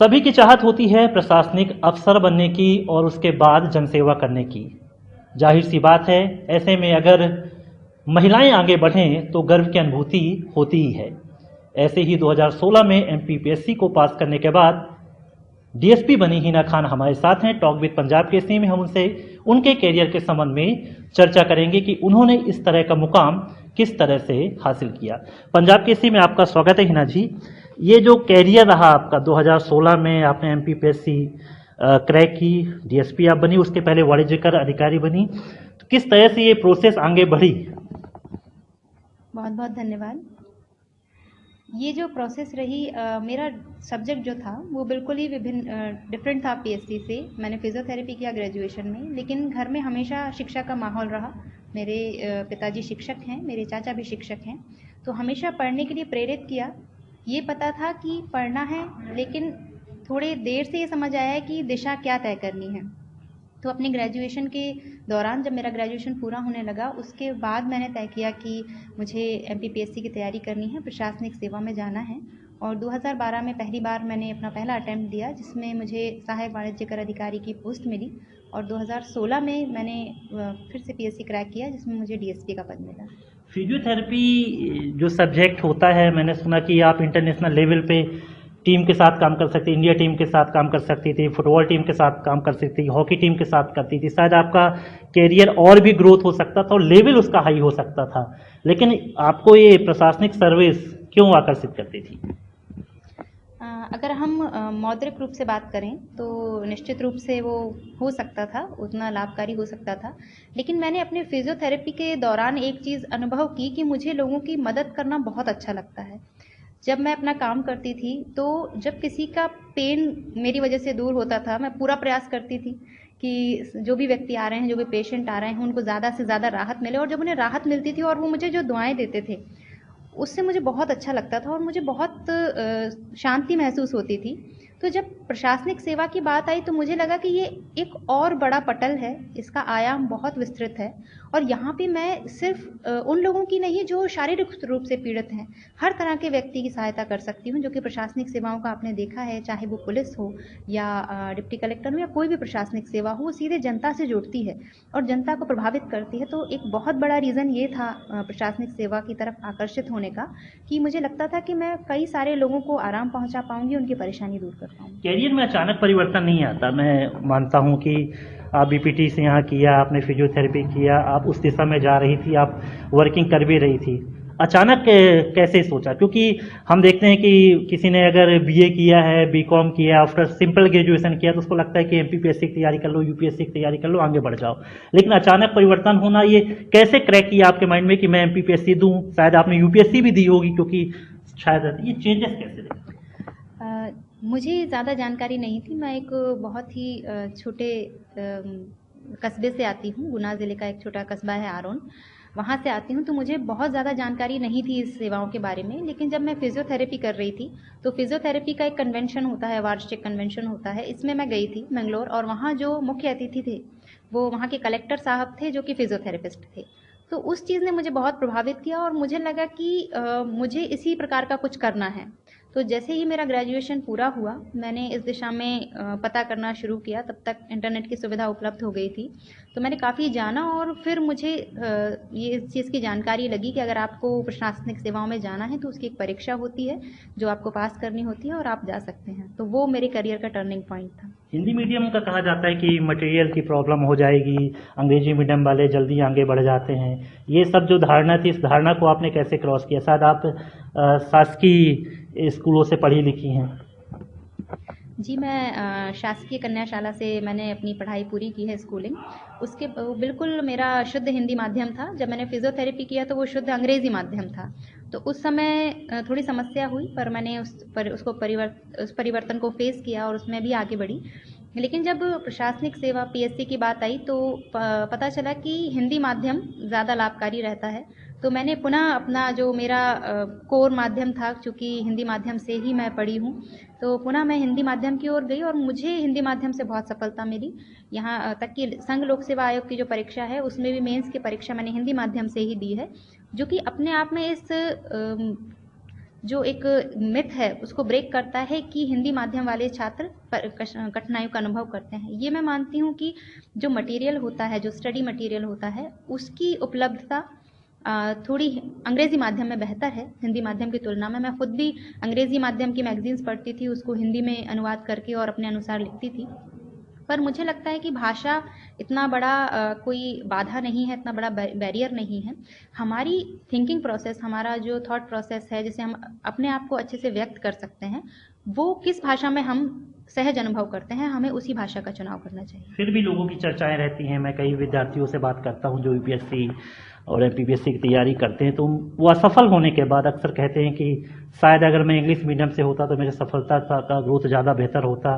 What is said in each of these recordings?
सभी की चाहत होती है प्रशासनिक अफसर बनने की और उसके बाद जनसेवा करने की। जाहिर सी बात है, ऐसे में अगर महिलाएं आगे बढ़ें तो गर्व की अनुभूति होती ही है। ऐसे ही 2016 में एमपीपीएससी को पास करने के बाद डीएसपी बनी हिना खान हमारे साथ हैं। टॉक विद पंजाब के इसी में हम उनसे उनके कैरियर के संबंध में चर्चा करेंगे कि उन्होंने इस तरह का मुकाम किस तरह से हासिल किया। पंजाब के इसी में आपका स्वागत है हिना जी। ये जो कैरियर रहा आपका, 2016 में आपने एमपीपीएससी क्रैक की, डीएसपी आप बनी, उसके पहले वाणिज्यकर अधिकारी बनी, तो किस तरह से ये प्रोसेस आगे बढ़ी? बहुत बहुत धन्यवाद। ये जो प्रोसेस रही, मेरा सब्जेक्ट जो था वो बिल्कुल ही डिफरेंट था पीएससी से। मैंने फिजियोथेरेपी किया ग्रेजुएशन में, लेकिन घर में हमेशा शिक्षा का माहौल रहा। मेरे पिताजी शिक्षक हैं, मेरे चाचा भी शिक्षक हैं, तो हमेशा पढ़ने के लिए प्रेरित किया। ये पता था कि पढ़ना है, लेकिन थोड़े देर से ये समझ आया है कि दिशा क्या तय करनी है। तो अपने ग्रेजुएशन के दौरान जब मेरा ग्रेजुएशन पूरा होने लगा, उसके बाद मैंने तय किया कि मुझे एमपीपीएससी की तैयारी करनी है, प्रशासनिक सेवा में जाना है। और 2012 में पहली बार मैंने अपना पहला अटेम्प्ट दिया, जिसमें मुझे सहायक वाणिज्यकर अधिकारी की पोस्ट मिली। और 2016 में मैंने फिर से पीएससी क्रैक किया, जिसमें मुझे डीएसपी का पद मिला। फिजियोथेरेपी जो सब्जेक्ट होता है, मैंने सुना कि आप इंटरनेशनल लेवल पे टीम के साथ काम कर सकती, इंडिया टीम के साथ काम कर सकती थी, फुटबॉल टीम के साथ काम कर सकती थी, हॉकी टीम के साथ करती थी। शायद आपका कैरियर और भी ग्रोथ हो सकता था और लेवल उसका हाई हो सकता था, लेकिन आपको ये प्रशासनिक सर्विस क्यों आकर्षित करती थी? अगर हम मौद्रिक रूप से बात करें तो निश्चित रूप से वो हो सकता था, उतना लाभकारी हो सकता था। लेकिन मैंने अपने फिजियोथेरेपी के दौरान एक चीज़ अनुभव की कि मुझे लोगों की मदद करना बहुत अच्छा लगता है। जब मैं अपना काम करती थी, तो जब किसी का पेन मेरी वजह से दूर होता था, मैं पूरा प्रयास करती थी कि जो भी व्यक्ति आ रहे हैं, जो भी पेशेंट आ रहे हैं, उनको ज़्यादा से ज़्यादा राहत मिले। और जब उन्हें राहत मिलती थी और वो मुझे जो दुआएं देते थे, उससे मुझे बहुत अच्छा लगता था और मुझे बहुत शांति महसूस होती थी। तो जब प्रशासनिक सेवा की बात आई, तो मुझे लगा कि ये एक और बड़ा पटल है, इसका आयाम बहुत विस्तृत है। और यहाँ पे मैं सिर्फ उन लोगों की नहीं जो शारीरिक रूप से पीड़ित हैं, हर तरह के व्यक्ति की सहायता कर सकती हूँ। जो कि प्रशासनिक सेवाओं का आपने देखा है, चाहे वो पुलिस हो या डिप्टी कलेक्टर हो या कोई भी प्रशासनिक सेवा हो, वो सीधे जनता से जुड़ती है और जनता को प्रभावित करती है। तो एक बहुत बड़ा रीज़न ये था प्रशासनिक सेवा की तरफ आकर्षित होने का, कि मुझे लगता था कि मैं कई सारे लोगों को आराम पहुंचा पाऊंगी, उनकी परेशानी दूर कर पाऊंगी। कैरियर में अचानक परिवर्तन नहीं आता। मैं मानता हूँ कि आप बीपीटी से यहाँ किया, आपने फिजियोथेरेपी किया, आप उस दिशा में जा रही थी, आप वर्किंग कर भी रही थी। अचानक कैसे सोचा? क्योंकि हम देखते हैं कि किसी ने अगर बीए किया है, बीकॉम किया, आफ्टर सिंपल ग्रेजुएशन किया, तो उसको लगता है कि एमपीपीएससी की तैयारी कर लो, यूपीएससी की तैयारी कर लो, आगे बढ़ जाओ। लेकिन अचानक परिवर्तन होना, ये कैसे क्रैक किया आपके माइंड में कि मैं एमपीपीएससी दूँ? शायद आपने यूपीएससी भी दी होगी, क्योंकि शायद ये चेंजेस कैसे रहे? मुझे ज़्यादा जानकारी नहीं थी। मैं एक बहुत ही छोटे कस्बे से आती हूँ। गुना ज़िले का एक छोटा कस्बा है आरोन, वहाँ से आती हूँ। तो मुझे बहुत ज़्यादा जानकारी नहीं थी इस सेवाओं के बारे में। लेकिन जब मैं फिजियोथेरेपी कर रही थी, तो फिजियोथेरेपी का एक कन्वेंशन होता है, वार्षिक कन्वेंशन होता है, इसमें मैं गई थी मैंगलोर। और वहाँ जो मुख्य अतिथि थे, वो वहाँ के कलेक्टर साहब थे, जो कि फिजियोथेरेपिस्ट थे। तो उस चीज़ ने मुझे बहुत प्रभावित किया और मुझे लगा कि मुझे इसी प्रकार का कुछ करना है। तो जैसे ही मेरा ग्रेजुएशन पूरा हुआ, मैंने इस दिशा में पता करना शुरू किया। तब तक इंटरनेट की सुविधा उपलब्ध हो गई थी, तो मैंने काफ़ी जाना और फिर मुझे ये इस चीज़ की जानकारी लगी कि अगर आपको प्रशासनिक सेवाओं में जाना है तो उसकी एक परीक्षा होती है जो आपको पास करनी होती है और आप जा सकते हैं। तो वो मेरे करियर का टर्निंग पॉइंट था। हिंदी मीडियम का कहा जाता है कि मटेरियल की प्रॉब्लम हो जाएगी, अंग्रेजी मीडियम वाले जल्दी आगे बढ़ जाते हैं। ये सब जो धारणा थी, इस धारणा को आपने कैसे क्रॉस किया? शायद आप शासकीय स्कूलों से पढ़ी लिखी हैं। जी, मैं शासकीय कन्याशाला से मैंने अपनी पढ़ाई पूरी की है, स्कूलिंग। उसके बिल्कुल मेरा शुद्ध हिंदी माध्यम था। जब मैंने फिजियोथेरेपी किया तो वो शुद्ध अंग्रेज़ी माध्यम था। तो उस समय थोड़ी समस्या हुई, पर मैंने उस परिवर्तन को फेस किया और उसमें भी आगे बढ़ी। लेकिन जब प्रशासनिक सेवा पीएससी की बात आई, तो पता चला कि हिंदी माध्यम ज़्यादा लाभकारी रहता है। तो मैंने पुनः अपना जो मेरा कोर माध्यम था, चूँकि हिंदी माध्यम से ही मैं पढ़ी हूँ, तो पुनः मैं हिंदी माध्यम की ओर गई और मुझे हिंदी माध्यम से बहुत सफलता मिली। यहाँ तक कि संघ लोक सेवा आयोग की जो परीक्षा है, उसमें भी मेंस की परीक्षा मैंने हिंदी माध्यम से ही दी है, जो कि अपने आप में इस जो एक मिथ है उसको ब्रेक करता है कि हिंदी माध्यम वाले छात्र कठिनाइयों का अनुभव करते हैं। ये मैं मानती हूँ कि जो मटेरियल होता है, जो स्टडी मटेरियल होता है, उसकी उपलब्धता थोड़ी अंग्रेज़ी माध्यम में बेहतर है हिंदी माध्यम की तुलना में। मैं खुद भी अंग्रेज़ी माध्यम की मैगज़ीन्स पढ़ती थी, उसको हिंदी में अनुवाद करके और अपने अनुसार लिखती थी। पर मुझे लगता है कि भाषा इतना बड़ा कोई बाधा नहीं है, इतना बड़ा बैरियर नहीं है। हमारी थिंकिंग प्रोसेस, हमारा जो थॉट प्रोसेस है, जिसे हम अपने आप को अच्छे से व्यक्त कर सकते हैं, वो किस भाषा में हम सहज अनुभव करते हैं, हमें उसी भाषा का चुनाव करना चाहिए। फिर भी लोगों की चर्चाएं रहती हैं। मैं कई विद्यार्थियों से बात करता हूं जो यूपीएससी और एमपीपीएससी की तैयारी करते हैं, तो वो असफल होने के बाद अक्सर कहते हैं कि शायद अगर मैं इंग्लिश मीडियम से होता तो मेरी सफलता का ग्रोथ ज़्यादा बेहतर होता।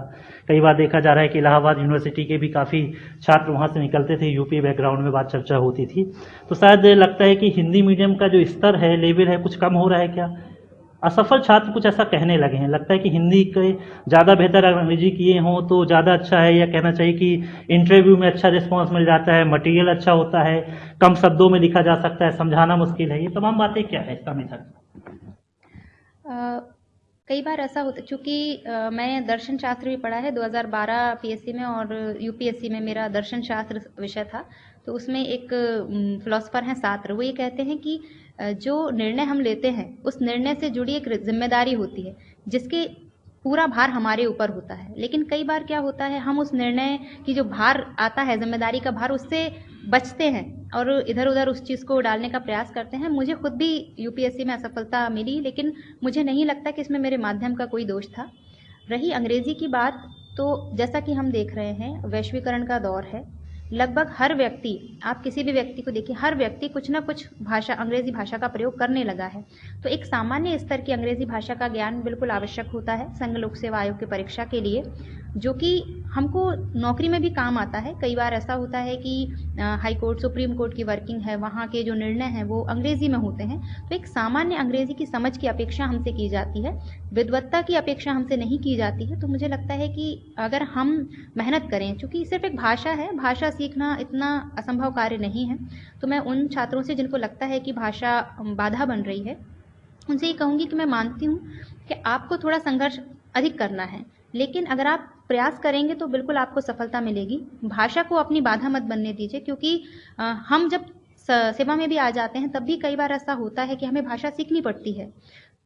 कई बार देखा जा रहा है कि इलाहाबाद यूनिवर्सिटी के भी काफ़ी छात्र वहाँ से निकलते थे, यूपी बैकग्राउंड में बात चर्चा होती थी। तो शायद लगता है कि हिंदी मीडियम का जो स्तर है, लेवल है, कुछ कम हो रहा है क्या? असफल छात्र कुछ ऐसा कहने लगे हैं। लगता है कि हिंदी के ज़्यादा बेहतर अगर अंग्रेजी किए हों तो ज़्यादा अच्छा है, या कहना चाहिए कि इंटरव्यू में अच्छा रिस्पांस मिल जाता है, मटेरियल अच्छा होता है, कम शब्दों में लिखा जा सकता है, समझाना मुश्किल है। ये तमाम बातें क्या है इसका मेथड? कई बार ऐसा होता, चूँकि मैं दर्शन शास्त्र भी पढ़ा है 2012 पीएससी में, और यूपीएससी में मेरा दर्शन शास्त्र विषय था। तो उसमें एक फिलोसफर हैं सात्र, वो ये कहते हैं कि जो निर्णय हम लेते हैं उस निर्णय से जुड़ी एक जिम्मेदारी होती है जिसके पूरा भार हमारे ऊपर होता है। लेकिन कई बार क्या होता है, हम उस निर्णय की जो भार आता है, जिम्मेदारी का भार, उससे बचते हैं और इधर उधर उस चीज़ को डालने का प्रयास करते हैं। मुझे खुद भी यूपीएससी में असफलता मिली, लेकिन मुझे नहीं लगता कि इसमें मेरे माध्यम का कोई दोष था। रही अंग्रेज़ी की बात, तो जैसा कि हम देख रहे हैं, वैश्वीकरण का दौर है। लगभग हर व्यक्ति, आप किसी भी व्यक्ति को देखिए, हर व्यक्ति कुछ ना कुछ भाषा, अंग्रेज़ी भाषा का प्रयोग करने लगा है। तो एक सामान्य स्तर की अंग्रेज़ी भाषा का ज्ञान बिल्कुल आवश्यक होता है संघ लोक सेवा आयोग की परीक्षा के लिए, जो कि हमको नौकरी में भी काम आता है। कई बार ऐसा होता है कि हाई कोर्ट, सुप्रीम कोर्ट की वर्किंग है, वहाँ के जो निर्णय हैं वो अंग्रेज़ी में होते हैं। तो एक सामान्य अंग्रेज़ी की समझ की अपेक्षा हमसे की जाती है, विद्वत्ता की अपेक्षा हमसे नहीं की जाती है। तो मुझे लगता है कि अगर हम मेहनत करें, चूँकि सिर्फ एक भाषा है, भाषा सीखना इतना असंभव कार्य नहीं है। तो मैं उन छात्रों से जिनको लगता है कि भाषा बाधा बन रही है, उनसे ये कहूँगी कि मैं मानती हूँ कि आपको थोड़ा संघर्ष अधिक करना है, लेकिन अगर आप प्रयास करेंगे तो बिल्कुल आपको सफलता मिलेगी। भाषा को अपनी बाधा मत बनने दीजिए, क्योंकि हम जब सेवा में भी आ जाते हैं तब भी कई बार ऐसा होता है कि हमें भाषा सीखनी पड़ती है।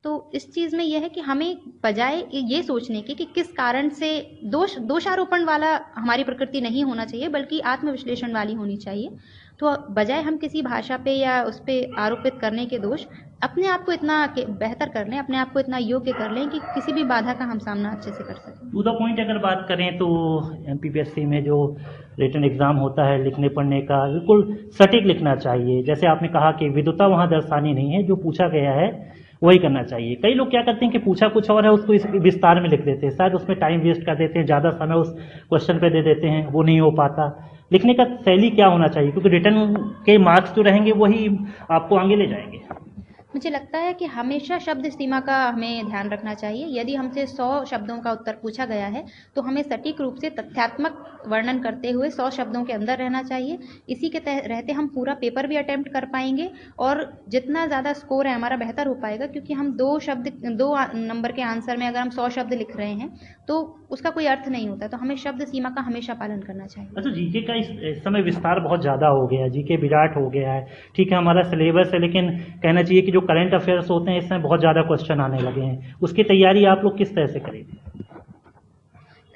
तो इस चीज़ में यह है कि हमें बजाय ये सोचने के कि किस कारण से, दोषारोपण वाला हमारी प्रकृति नहीं होना चाहिए, बल्कि आत्मविश्लेषण वाली होनी चाहिए। तो बजाय हम किसी भाषा पे या उस पे आरोपित करने के दोष, अपने आप को इतना बेहतर कर लें, अपने आप को इतना योग्य कर लें कि किसी भी बाधा का हम सामना अच्छे से कर सकें। टू द पॉइंट अगर बात करें तो एमपीपीएससी में जो रिटन एग्ज़ाम होता है, लिखने पढ़ने का बिल्कुल सटीक लिखना चाहिए। जैसे आपने कहा कि विद्वता वहाँ दर्शानी नहीं है, जो पूछा गया है वही करना चाहिए। कई लोग क्या करते हैं कि पूछा कुछ और है, उसको इस विस्तार में लिख देते हैं, शायद उसमें टाइम वेस्ट कर देते हैं, ज़्यादा समय उस क्वेश्चन पे दे देते हैं, वो नहीं हो पाता। लिखने का शैली क्या होना चाहिए, क्योंकि रिटर्न के मार्क्स जो रहेंगे वही आपको आगे ले जाएंगे। मुझे लगता है कि हमेशा शब्द सीमा का हमें ध्यान रखना चाहिए। यदि हमसे 100 शब्दों का उत्तर पूछा गया है तो हमें सटीक रूप से तथ्यात्मक वर्णन करते हुए 100 शब्दों के अंदर रहना चाहिए। इसी के रहते हम पूरा पेपर भी अटेम्प्ट कर पाएंगे, और जितना ज़्यादा स्कोर है हमारा बेहतर हो पाएगा, क्योंकि हम 2 नंबर के आंसर में अगर हम 100 शब्द लिख रहे हैं तो उसका कोई अर्थ नहीं होता। तो हमें शब्द सीमा का हमेशा पालन करना चाहिए। अच्छा, जीके का इस समय विस्तार बहुत ज़्यादा हो गया है, जीके विराट हो गया है, ठीक है हमारा सिलेबस है, लेकिन कहना चाहिए कि जो करंट अफेयर्स होते हैं इसमें बहुत ज़्यादा क्वेश्चन आने लगे हैं। उसकी तैयारी आप लोग किस तरह से करेंगे?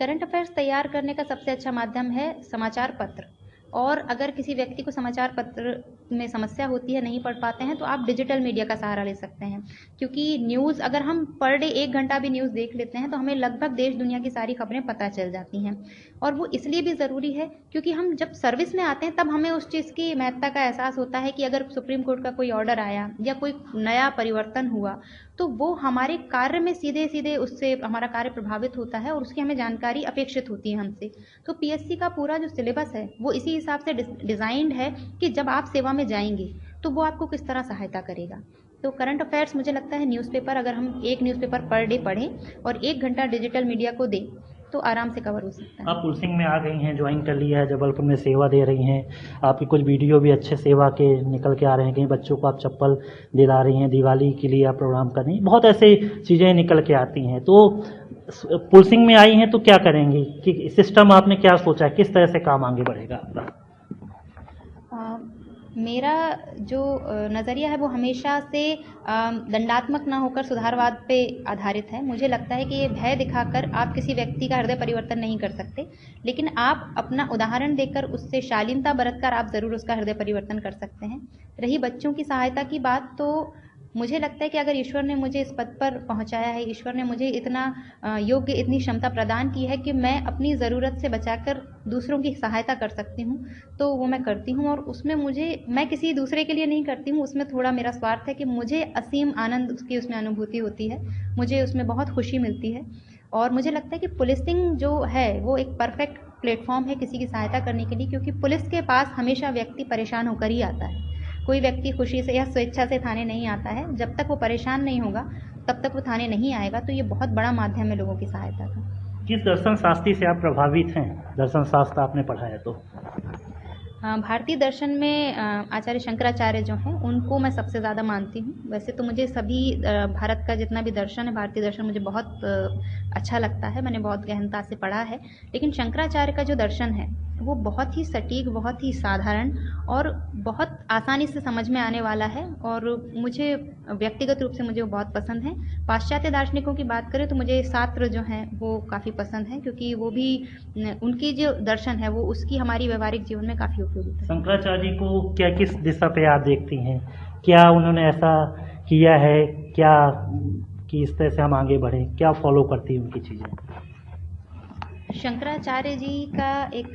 करंट अफेयर्स तैयार करने का सबसे अच्छा माध्यम है समाचार पत्र। और अगर किसी व्यक्ति को समाचार पत्र में समस्या होती है, नहीं पढ़ पाते हैं, तो आप डिजिटल मीडिया का सहारा ले सकते हैं। क्योंकि न्यूज़, अगर हम पर डे 1 घंटा भी न्यूज़ देख लेते हैं तो हमें लगभग देश दुनिया की सारी खबरें पता चल जाती हैं। और वो इसलिए भी ज़रूरी है क्योंकि हम जब सर्विस में आते हैं तब हमें उस चीज़ की महत्ता का एहसास होता है कि अगर सुप्रीम कोर्ट का कोई ऑर्डर आया या कोई नया परिवर्तन हुआ तो वो हमारे कार्य में सीधे सीधे उससे हमारा कार्य प्रभावित होता है और उसकी हमें जानकारी अपेक्षित होती है हमसे। तो पीएससी का पूरा जो सिलेबस है वो इसी हिसाब से डिज़ाइंड है कि जब आप सेवा में जाएंगे तो वो आपको किस तरह सहायता करेगा। तो करंट अफेयर्स, मुझे लगता है न्यूज़पेपर, अगर हम एक न्यूज़पेपर पर डे पढ़ें और 1 घंटा डिजिटल मीडिया को दें तो आराम से कवर हो सकता है। आप पुलिसिंग में आ गई हैं, ज्वाइन कर लिया है, जबलपुर में सेवा दे रही हैं, आपकी कुछ वीडियो भी अच्छे सेवा के निकल के आ रहे हैं, कहीं बच्चों को आप चप्पल दिला रही हैं, दिवाली के लिए आप प्रोग्राम कर रही हैं, बहुत ऐसे चीज़ें निकल के आती हैं। तो पुलिसिंग में आई हैं तो क्या करेंगी, कि सिस्टम आपने क्या सोचा है, किस तरह से काम आगे बढ़ेगा आपका? मेरा जो नज़रिया है वो हमेशा से दंडात्मक ना होकर सुधारवाद पे आधारित है। मुझे लगता है कि ये भय दिखाकर आप किसी व्यक्ति का हृदय परिवर्तन नहीं कर सकते, लेकिन आप अपना उदाहरण देकर उससे शालीनता बरतकर आप ज़रूर उसका हृदय परिवर्तन कर सकते हैं। रही बच्चों की सहायता की बात, तो मुझे लगता है कि अगर ईश्वर ने मुझे इस पद पर पहुंचाया है, ईश्वर ने मुझे इतना योग्य, इतनी क्षमता प्रदान की है कि मैं अपनी ज़रूरत से बचाकर दूसरों की सहायता कर सकती हूँ, तो वो मैं करती हूँ। और उसमें मैं किसी दूसरे के लिए नहीं करती हूँ, उसमें थोड़ा मेरा स्वार्थ है कि मुझे असीम आनंद उसकी उसमें अनुभूति होती है, मुझे उसमें बहुत खुशी मिलती है। और मुझे लगता है कि पुलिसिंग जो है वो एक परफेक्ट प्लेटफॉर्म है किसी की सहायता करने के लिए, क्योंकि पुलिस के पास हमेशा व्यक्ति परेशान होकर ही आता है। कोई व्यक्ति खुशी से या स्वेच्छा से थाने नहीं आता है। जब तक वो परेशान नहीं होगा तब तक वो थाने नहीं आएगा। तो ये बहुत बड़ा माध्यम है लोगों की सहायता का। किस दर्शन शास्त्री से आप प्रभावित हैं? दर्शन शास्त्र आपने पढ़ा है तो? भारतीय दर्शन में आचार्य शंकराचार्य जो हैं उनको मैं सबसे ज़्यादा मानती हूँ। वैसे तो मुझे सभी भारत का जितना भी दर्शन है, भारतीय दर्शन मुझे बहुत अच्छा लगता है, मैंने बहुत गहनता से पढ़ा है। लेकिन शंकराचार्य का जो दर्शन है वो बहुत ही सटीक, बहुत ही साधारण और बहुत आसानी से समझ में आने वाला है, और मुझे व्यक्तिगत रूप से मुझे वो बहुत पसंद है। पाश्चात्य दार्शनिकों की बात करें तो मुझे शास्त्र जो हैं वो काफ़ी पसंद है, क्योंकि वो भी उनकी जो दर्शन है वो उसकी हमारी व्यवहारिक जीवन में काफ़ी उपयोगी है। शंकराचार्य जी को क्या, किस दिशा पे आप देखती हैं? क्या उन्होंने ऐसा किया है क्या कि इस तरह से हम आगे बढ़ें? क्या फॉलो करती हैं उनकी चीज़ें? शंकराचार्य जी का एक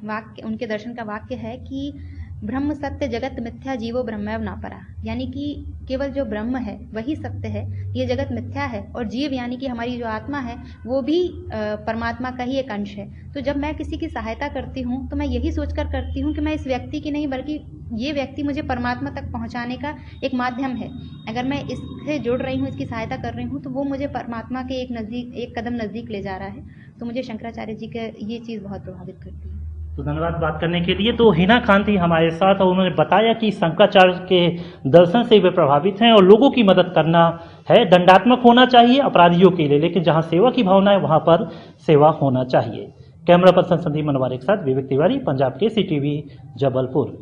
वाक्य, उनके दर्शन का वाक्य है कि ब्रह्म सत्य जगत मिथ्या जीवो ब्रह्मैव नापरा, यानी कि केवल जो ब्रह्म है वही सत्य है, ये जगत मिथ्या है, और जीव यानी कि हमारी जो आत्मा है वो भी परमात्मा का ही एक अंश है। तो जब मैं किसी की सहायता करती हूँ तो मैं यही सोचकर करती हूँ कि मैं इस व्यक्ति की नहीं, बल्कि ये व्यक्ति मुझे परमात्मा तक पहुँचाने का एक माध्यम है। अगर मैं इससे जुड़ रही हूँ, इसकी सहायता कर रही हूँ, तो वो मुझे परमात्मा के एक कदम नज़दीक ले जा रहा है। तो मुझे शंकराचार्य जी का ये चीज़ बहुत प्रभावित करती है। तो धन्यवाद बात करने के लिए। तो हिना खान थी हमारे साथ और उन्होंने बताया कि शंकराचार्य के दर्शन से वे प्रभावित हैं और लोगों की मदद करना है। दंडात्मक होना चाहिए अपराधियों के लिए, लेकिन जहां सेवा की भावना है वहां पर सेवा होना चाहिए। कैमरा पर्सन संदीप मनवारे के साथ विवेक तिवारी, पंजाब केसरी टीवी, जबलपुर।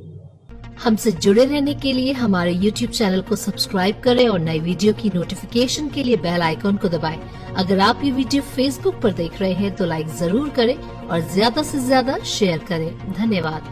हमसे जुड़े रहने के लिए हमारे YouTube चैनल को सब्सक्राइब करें और नई वीडियो की नोटिफिकेशन के लिए बेल आइकॉन को दबाएं। अगर आप ये वीडियो Facebook पर देख रहे हैं तो लाइक जरूर करें और ज्यादा से ज्यादा शेयर करें। धन्यवाद।